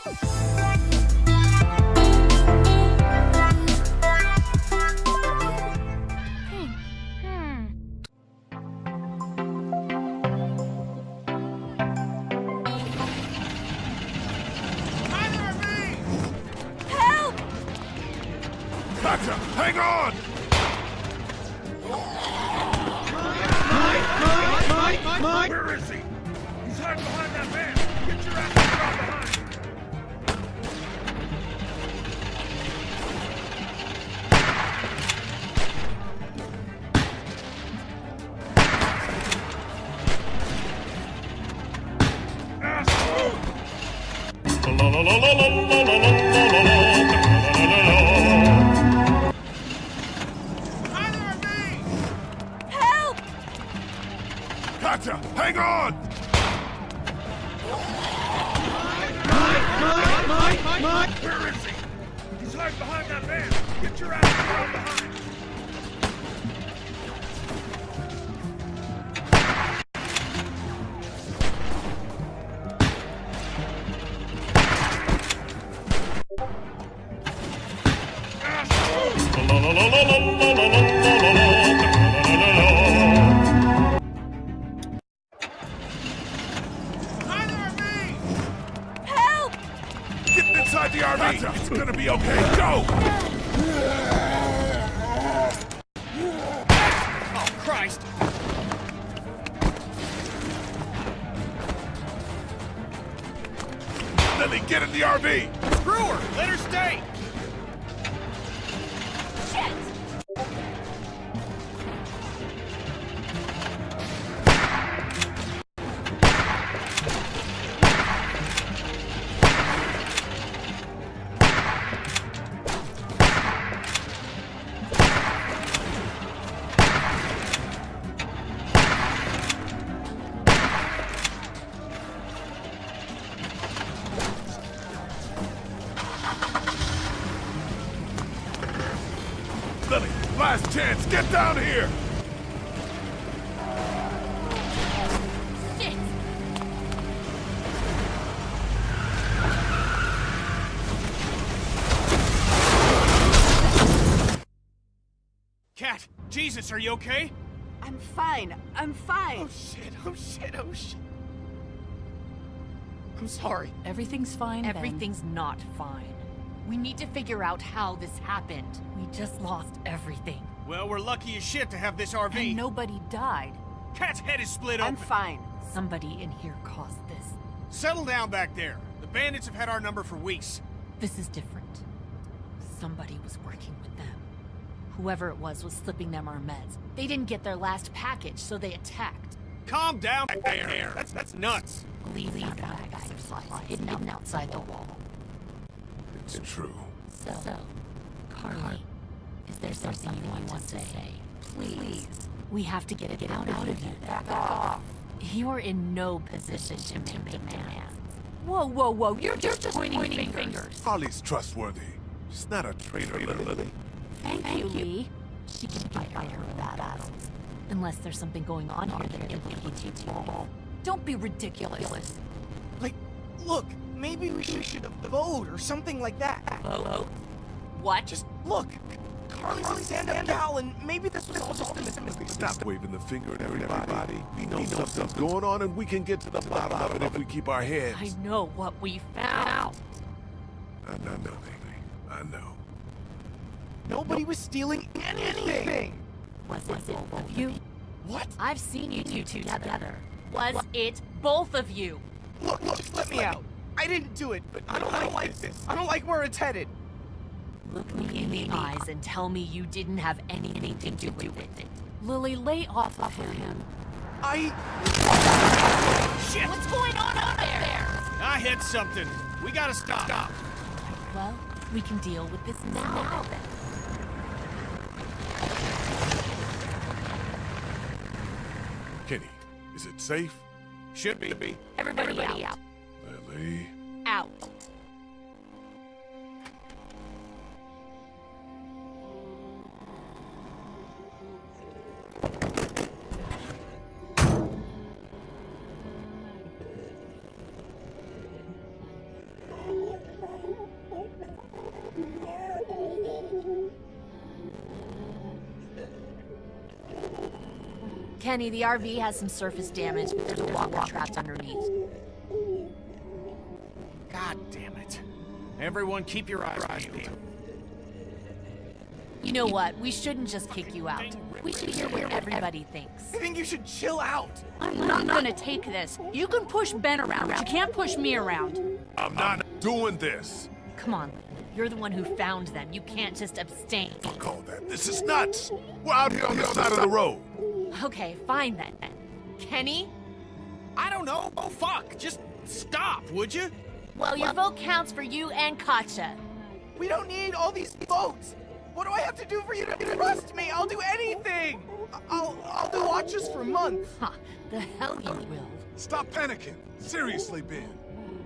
Gotcha! Hang on! Mike! Where is he? He's hiding behind that van! Get your ass out behind him! Asshole! Gotcha! Hang on! Mike! Where is he? He's hiding behind that van! Get your ass around behind! Inside the RV! Gotcha. It's gonna be okay! Go! Oh, Christ! Lily, get in the RV! Screw her! Let her stay! Shit! Lily, last chance, get down here! Shit! Cat, Jesus, are you okay? I'm fine. I'm fine. Oh shit, oh shit, oh shit. I'm sorry. Everything's fine, Everything's not fine. We need to figure out how this happened. We just lost everything. Well, we're lucky as shit to have this RV. And nobody died. Cat's head is split I'm open. fine. Somebody in here caused this. Settle down back there. The bandits have had our number for weeks. This is different. Somebody was working with them. Whoever it was slipping them our meds. They didn't get their last package, so they attacked. Calm down back there. That's nuts. Leave bags of supplies hidden outside the wall. It's true. So, Carly, is there something you want to say? Please. We have to get it out of you. Back off. You're in no position to make demands. Whoa. You're just pointing fingers. Holly's trustworthy. She's not a traitor, Lily. Thank you, Lee. She can fight her battles. Unless there's something going on here that implicates you too. Don't be ridiculous. Like, look, maybe we should vote or something like that. Vote? What? Just look. Carly's a stand-up gal, and maybe this was all just a misunderstanding. Stop waving the finger at everybody. We know something's going on, and we can get to the bottom of it if we keep our heads. I know what we found. I know, Lily. I know. Nobody was stealing anything. Was it both of you? What? I've seen you two together. Was it both of you? Look, just let me out. I didn't do it, but I don't like this. I don't like where it's headed. Look me in the eyes and tell me you didn't have anything to do with it. Lily, lay off of him. Shit! What's going on out there? I hit something. We gotta stop. Well, we can deal with this now then. Kenny, is it safe? Should be. Everybody out. Lily. Out. Kenny, the RV has some surface damage, but there's a walker trapped underneath. God damn it. Everyone keep your eyes peeled. You know what? We shouldn't just kick you out. We should hear what everybody thinks. I think you should chill out. I'm not gonna take this. You can push Ben around, but you can't push me around. I'm not doing this. Come on, you're the one who found them. You can't just abstain. Fuck all that. This is nuts. We're out here on this side of the road. Okay, fine then. Kenny? I don't know. Oh, fuck. Just stop, would you? Well, your vote counts for you and Katja. We don't need all these votes. What do I have to do for you to trust me? I'll do anything. I'll do watches for months. Huh, the hell you will. Stop panicking. Seriously, Ben.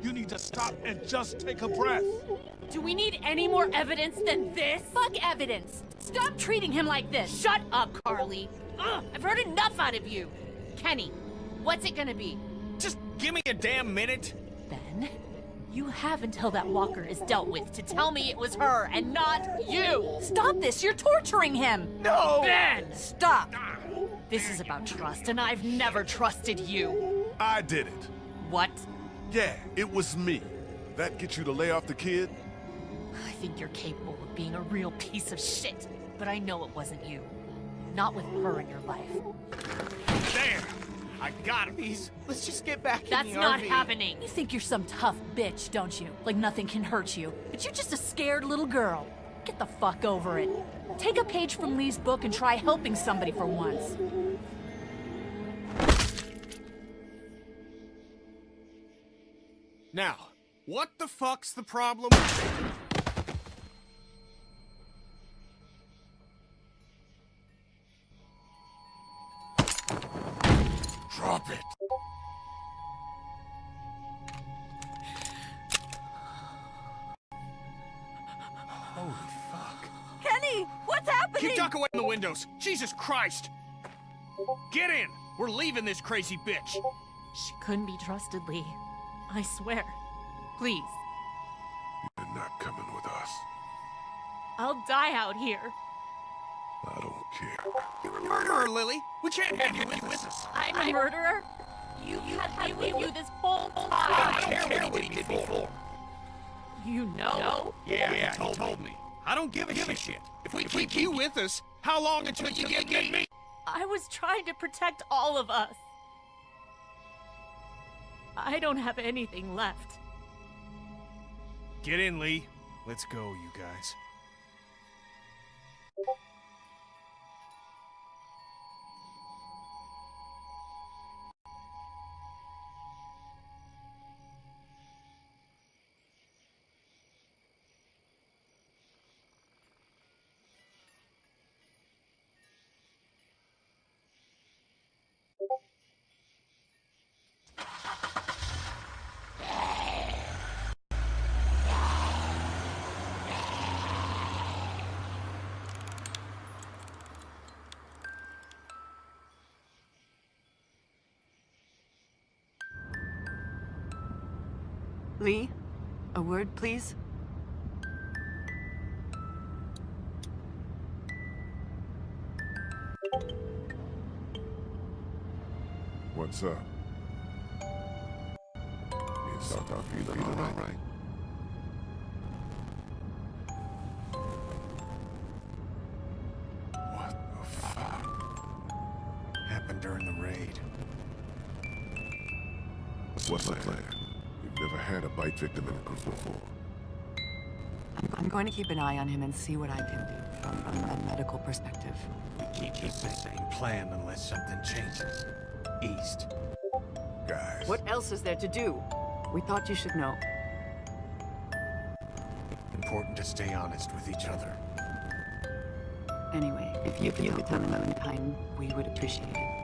You need to stop and just take a breath. Do we need any more evidence than this? Fuck evidence! Stop treating him like this! Shut up, Carly. Ugh, I've heard enough out of you. Kenny, what's it gonna be? Just give me a damn minute. Ben, you have until that walker is dealt with to tell me it was her and not you. Stop this! You're torturing him! No! Ben, stop! This is about trust, and I've never trusted you. I did it. What? Yeah, it was me. That get you to lay off the kid? I think you're capable of being a real piece of shit, but I know it wasn't you. Not with her in your life. There. I got him. Please, let's just get back That's in the not RV. happening. You think you're some tough bitch, don't you? Like nothing can hurt you. But you're just a scared little girl. Get the fuck over it. Take a page from Lee's book and try helping somebody for once. Now, what the fuck's the problem? Drop it. Holy fuck. Kenny! What's happening? Keep duck away from the windows. Jesus Christ. Get in. We're leaving this crazy bitch. She couldn't be trusted, Lee. I swear. Please. You're not coming with us. I'll die out here. I don't care. You're a murderer, Lily. We can't have you with us. I'm a murderer? You had me with you this whole time. I don't care what he did before. You know? Yeah, he told me. I don't give a shit. If we keep you with us, how long until you get me? I was trying to protect all of us. I don't have anything left. Get in, Lee. Let's go, you guys. Lee, a word, please? What's up? Is Dr. feeling all right? What the fuck? Happened during the raid. What's the plan? We've never had a bite victim in a group before. I'm going to keep an eye on him and see what I can do from a medical perspective. We keep the same plan unless something changes. East. Guys. What else is there to do? We thought you should know. Important to stay honest with each other. Anyway, if you could tell him in time, we would appreciate it.